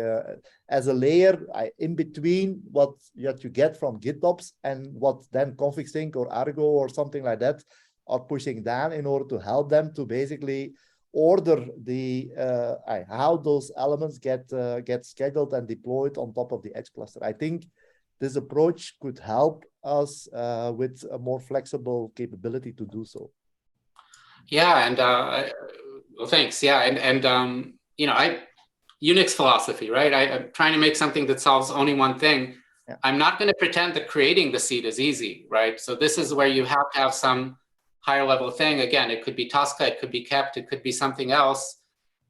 as a layer in between what you get from GitOps and what then config sync or Argo or something like that are pushing down in order to help them to basically order the how those elements get scheduled and deployed on top of the edge cluster. I think this approach could help us with a more flexible capability to do so. Yeah, and well, thanks. Yeah, and Unix philosophy, right? I'm trying to make something that solves only one thing. Yeah. I'm not going to pretend that creating the seed is easy, right? So this is where you have to have some higher level thing. Again, it could be Tosca, it could be kept, it could be something else.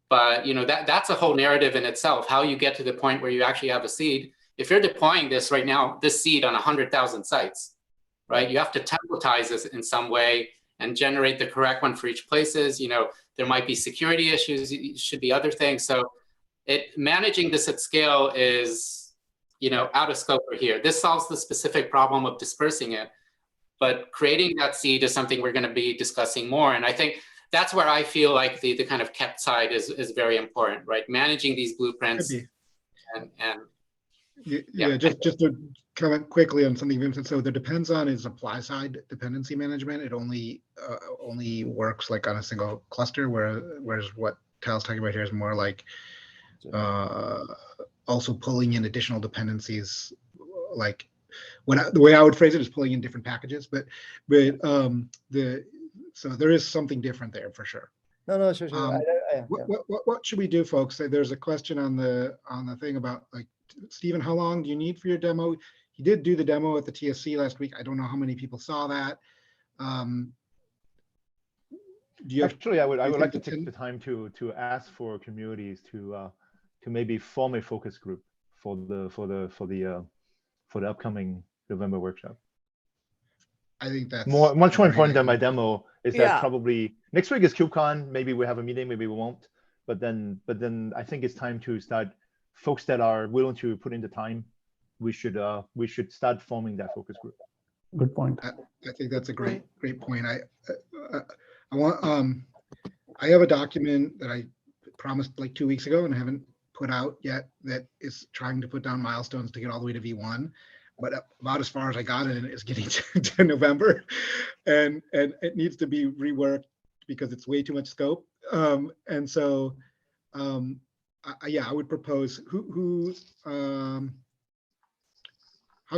But that's a whole narrative in itself, how you get to the point where you actually have a seed. If you're deploying this right now, this seed on 100,000 sites, right? You have to templatize this in some way and generate the correct one for each places. There might be security issues, it should be other things. So managing this at scale is, out of scope here. This solves the specific problem of dispersing it, but creating that seed is something we're going to be discussing more. And I think that's where I feel like the kind of kept side is very important, right? Managing these blueprints just to comment quickly on something Vincent. So the depends on is supply side dependency management. It only works like on a single cluster, whereas what Tal's talking about here is more like also pulling in additional dependencies. Like the way I would phrase it is pulling in different packages, so there is something different there for sure. No, sure. What should we do, folks? There's a question on the thing about like, Stephen, how long do you need for your demo? You did do the demo at the TSC last week. I don't know how many people saw that. Actually, I would like to take the time to ask for communities to maybe form a focus group for the upcoming November workshop. I think that's much more important than my demo is that probably next week is KubeCon. Maybe we have a meeting, maybe we won't. But then I think it's time to start. Folks that are willing to put in the time, we should start forming that focus group. Good point. I think that's a great point. I want, I have a document that I promised like 2 weeks ago and I haven't put out yet that is trying to put down milestones to get all the way to V1. But about as far as I got it is getting to November, and it needs to be reworked because it's way too much scope. And so, yeah, I would propose how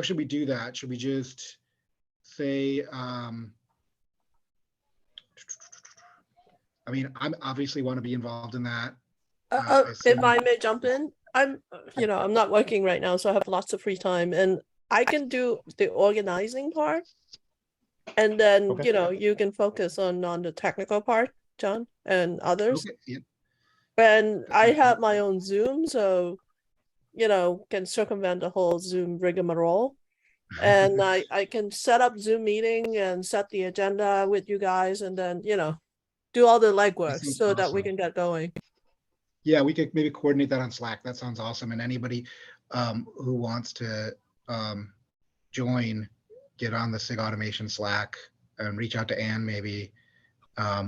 should we do that? Should we just say, I mean, I'm obviously want to be involved in that. If I may jump in, I'm not working right now, so I have lots of free time, and I can do the organizing part, and then you can focus on the technical part, John and others. Okay, yeah. And I have my own Zoom, so can circumvent the whole Zoom rigmarole. And I can set up Zoom meeting and set the agenda with you guys, and then do all the legwork so that we can get going. Yeah, we could maybe coordinate that on Slack. That sounds awesome. And anybody who wants to join, get on the SIG Automation Slack and reach out to Anne maybe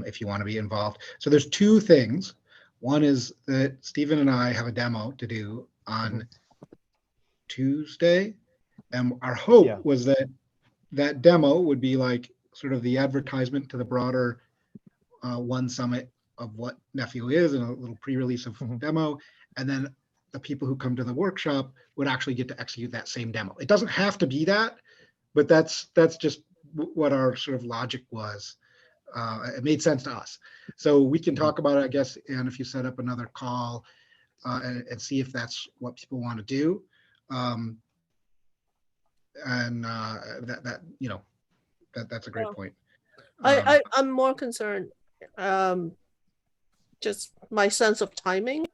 if you want to be involved. So there's two things. One is that Stephen and I have a demo to do on Tuesday. And our hope was that that demo would be like sort of the advertisement to the broader One Summit of what Nephew is and a little pre-release of demo. And then the people who come to the workshop would actually get to execute that same demo. It doesn't have to be that, but that's just what our sort of logic was. It made sense to us. So we can talk about it, I guess, and if you set up another call and see if that's what people want to do. That's a great point. I'm more concerned, just my sense of timing,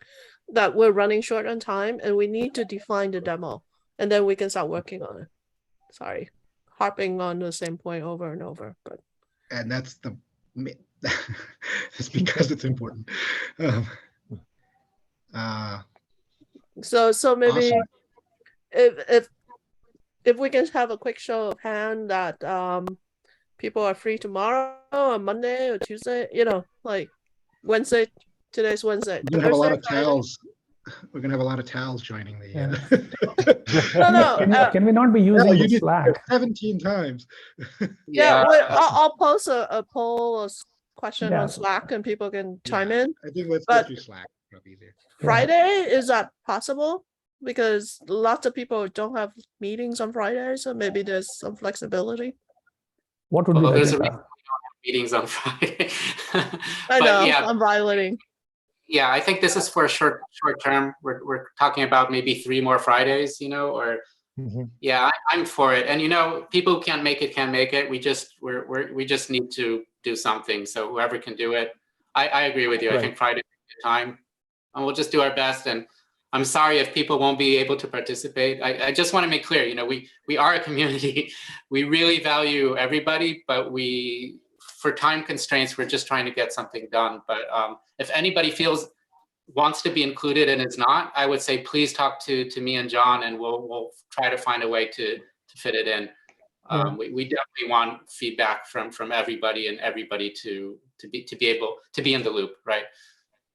that we're running short on time and we need to define the demo and then we can start working on it. Sorry, harping on the same point over and over, but. And that's it's because it's important. So maybe awesome. if we can have a quick show of hand that people are free tomorrow or Monday or Tuesday, like Wednesday. Today's Wednesday. We're gonna have a lot of towels. We're gonna have a lot of towels joining the. No. Can we not be using you did Slack 17 times? Yeah, I'll post a poll or question on Slack and people can chime in. I think let's go through Slack. Easier. Friday, is that possible? Because lots of people don't have meetings on Friday, so maybe there's some flexibility. What would be there's the meetings on Friday? I know, I'm violating. Yeah, I think this is for short term. We're talking about maybe 3 more Fridays, or yeah, I'm for it. And people who can't make it. We just need to do something. So whoever can do it, I agree with you. Right. I think Friday is the time, and we'll just do our best. And I'm sorry if people won't be able to participate. I just want to make clear, we are a community. We really value everybody, but for time constraints, we're just trying to get something done. But if anybody wants to be included and is not, I would say please talk to me and John, and we'll try to find a way to fit it in. We definitely want feedback from everybody and everybody to be able to be in the loop, right?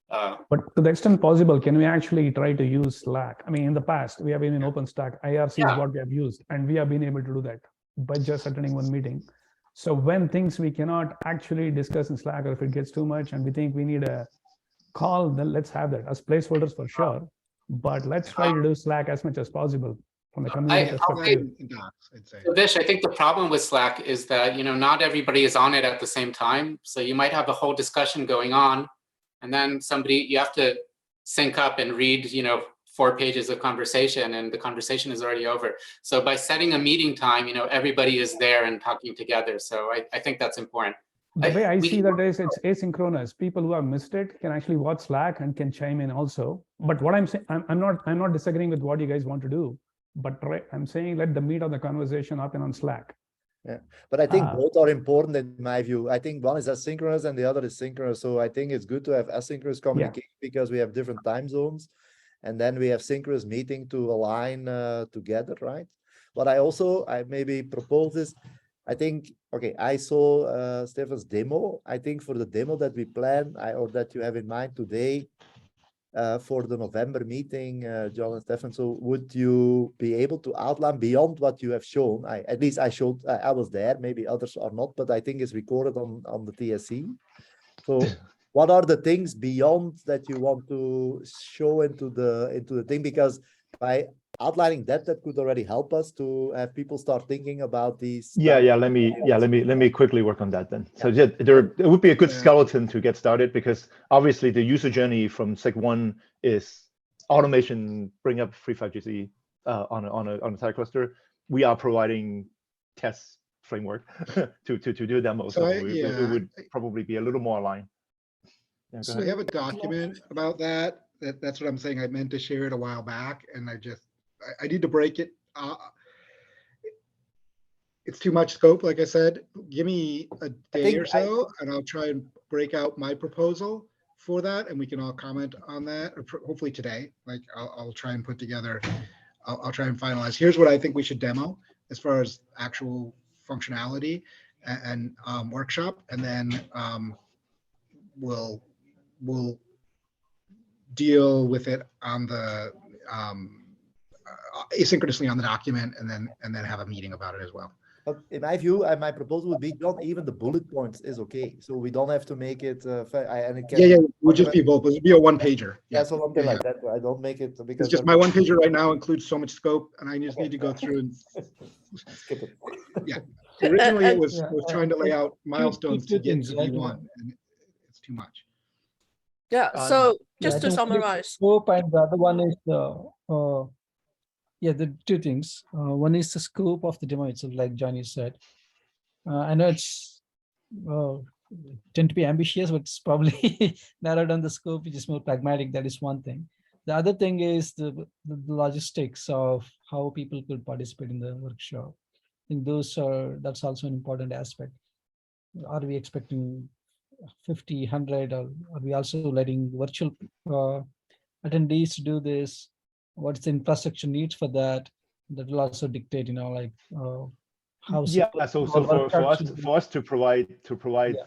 But to the extent possible, can we actually try to use Slack? I mean, in the past, we have been in OpenStack. IRC is what we have used, and we have been able to do that by just attending one meeting. So when things we cannot actually discuss in Slack, or if it gets too much and we think we need a call, then let's have that as placeholders for sure. But let's try to do Slack as much as possible from the community perspective. So Vish, I think the problem with Slack is that not everybody is on it at the same time. So you might have a whole discussion going on, and then you have to sync up and read 4 pages of conversation, and the conversation is already over. So by setting a meeting time, everybody is there and talking together. So I think that's important. The way I see that is it's asynchronous. People who have missed it can actually watch Slack and can chime in also. But what I'm saying, I'm not disagreeing with what you guys want to do, but I'm saying let the meat of the conversation happen on Slack. Yeah, but I think both are important in my view. I think one is asynchronous and the other is synchronous. So I think it's good to have asynchronous communication because we have different time zones. And then we have synchronous meeting to align together, right? What I maybe propose is I think, okay, I saw Stefan's demo. I think for the demo that we plan, or that you have in mind today, for the November meeting, John and Stefan, so would you be able to outline beyond what you have shown? At least I showed, I was there, maybe others are not, but I think it's recorded on the TSC. So what are the things beyond that you want to show into the thing? Because by outlining that could already help us to have people start thinking about these. Let me quickly work on that then. So it would be a good skeleton to get started, because obviously the user journey from SIG 1 is automation, bring up free 5GC on a side cluster. We are providing test framework to do a demo. So it would probably be a little more aligned. Yeah, so we have a document about that. That's what I'm saying. I meant to share it a while back, and I need to break it. It's too much scope, like I said. Give me a day or so, and I'll try and break out my proposal for that, and we can all comment on that, or hopefully today. Like I'll try and put together, I'll try and finalize. Here's what I think we should demo as far as actual functionality and workshop, and then we'll deal with it on the asynchronously on the document, and then have a meeting about it as well. But in my view, my proposal would be, John, even the bullet points is okay. So we don't have to make it. It would just be both. It would be a one pager. Yeah, so something like that. I don't make it because it's just my one pager right now includes so much scope, and I just need to go through and skip it. Yeah. Originally, it was trying to lay out milestones to get to V1, and it's too much. Yeah. So just to summarize, scope, and the other one is the the two things. One is the scope of the demo itself, like Johnny said. I know it's tend to be ambitious, but it's probably narrowed down the scope, which is more pragmatic. That is one thing. The other thing is the logistics of how people could participate in the workshop. I think that's also an important aspect. Are we expecting 50, 100, or are we also letting virtual attendees to do this? What's the infrastructure needs for that? That will also dictate, how. So for us to provide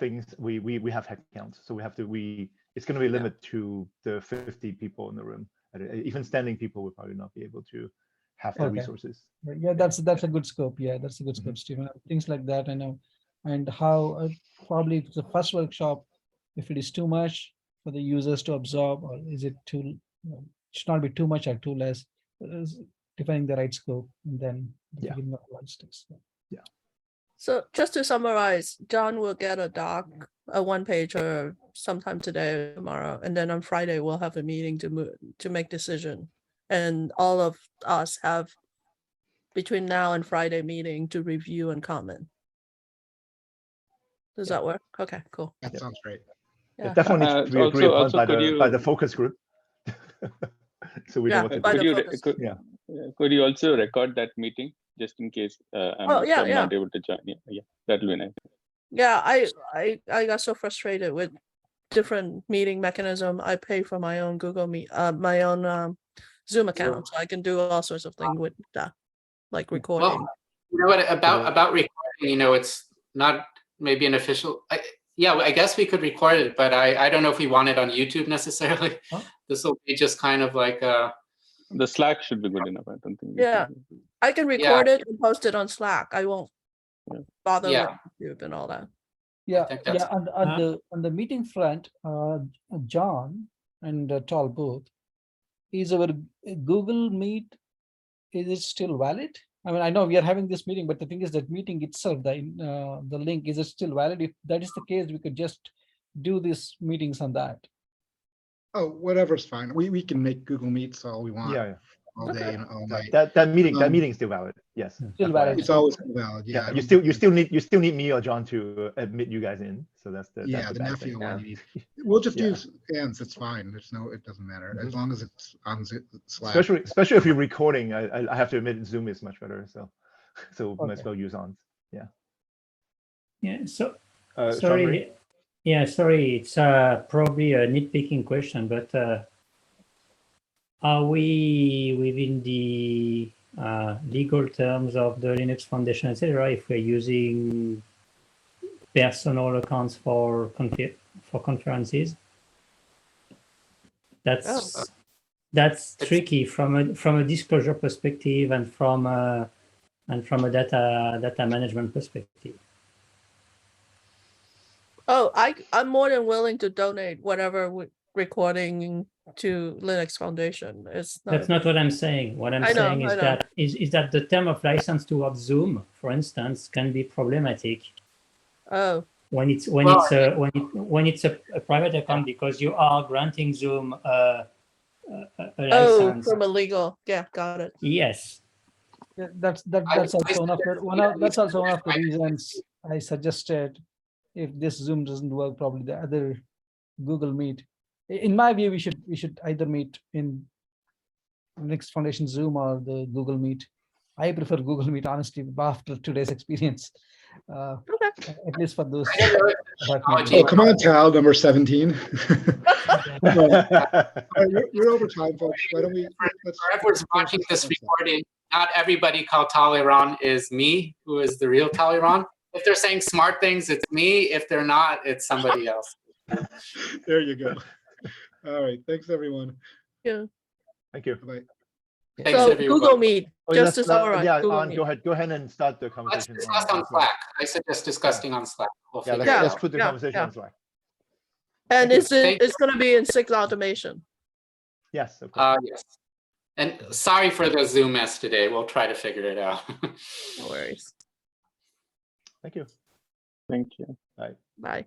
things, we have headcounts. So it's going to be limited to the 50 people in the room. Even standing people would probably not be able to have the resources. Yeah, that's a good scope. Yeah, that's a good scope, Stephen. Things like that, I know. And how probably the first workshop, if it is too much for the users to absorb, or is it too, should not be too much or too less, defining the right scope, and then beginning of logistics. Yeah. So just to summarize, John will get a doc, a one pager sometime today or tomorrow, and then on Friday we'll have a meeting to make decision, and all of us have between now and Friday meeting to review and comment. Does that work? Okay, cool. That sounds great. Yeah. It definitely needs to be agreed upon by the focus group. So we know what to do. Could you also record that meeting just in case I'm not able to join? Yeah, that will be nice. Yeah, I got so frustrated with different meeting mechanism. I pay for my own Google Meet, my own Zoom account, so I can do all sorts of things with that, like recording. Well, you know what about recording? It's not maybe an official. I guess we could record it, but I don't know if we want it on YouTube necessarily. Huh? This will be just kind of like the Slack should be good enough. I don't think. Yeah, I can record it and post it on Slack. I won't bother with YouTube and all that. Yeah. On the meeting front, John and Tal both, is our Google Meet, is it still valid? I mean, I know we are having this meeting, but the thing is that meeting itself, the link, is it still valid? If that is the case, we could just do these meetings on that. Oh, whatever's fine. We can make Google Meets all we want. All day and all night. That meeting is still valid. Yes. Still valid. It's always valid. Yeah. You still need me or John to admit you guys in. So that's the nephew one. We'll just use hands. It's fine. It doesn't matter as long as it's on Slack. Especially if you're recording. I have to admit Zoom is much better. So might as well use on. Yeah. Yeah. So sorry. Yeah. Sorry. It's probably a nitpicking question, but are we within the legal terms of the Linux Foundation, etc., if we're using personal accounts for conferences. That's tricky from a disclosure perspective and from a data management perspective. Oh, I'm more than willing to donate whatever recording to Linux Foundation. That's not what I'm saying. What I'm saying is that the term of license towards Zoom, for instance, can be problematic. Oh. When it's a private account, because you are granting Zoom a license. From a legal, yeah, got it. Yes. Yeah, that's also one of the reasons I suggested, if this Zoom doesn't work, probably the other Google Meet. In my view, we should either meet in Linux Foundation Zoom or the Google Meet. I prefer Google Meet, honestly, after today's experience. At least for those. Oh, come on, Tal, number 17. We're over time, folks. Why don't we? Whoever's watching this recording, not everybody called Talleyrand is me, who is the real Talleyrand. If they're saying smart things, it's me. If they're not, it's somebody else. There you go. All right. Thanks, everyone. Yeah. Thank you. Bye. Thanks, so everyone. Google Meet, just to summarize. Yeah, Google go ahead and start the conversation. Let's discuss on Slack. I suggest discussing on Slack. Let's put the conversation on Slack. And it's going to be in SIG Automation. Yes, of course. Yes. And sorry for the Zoom mess today. We'll try to figure it out. No worries. Thank you. Thank you. Bye. Bye.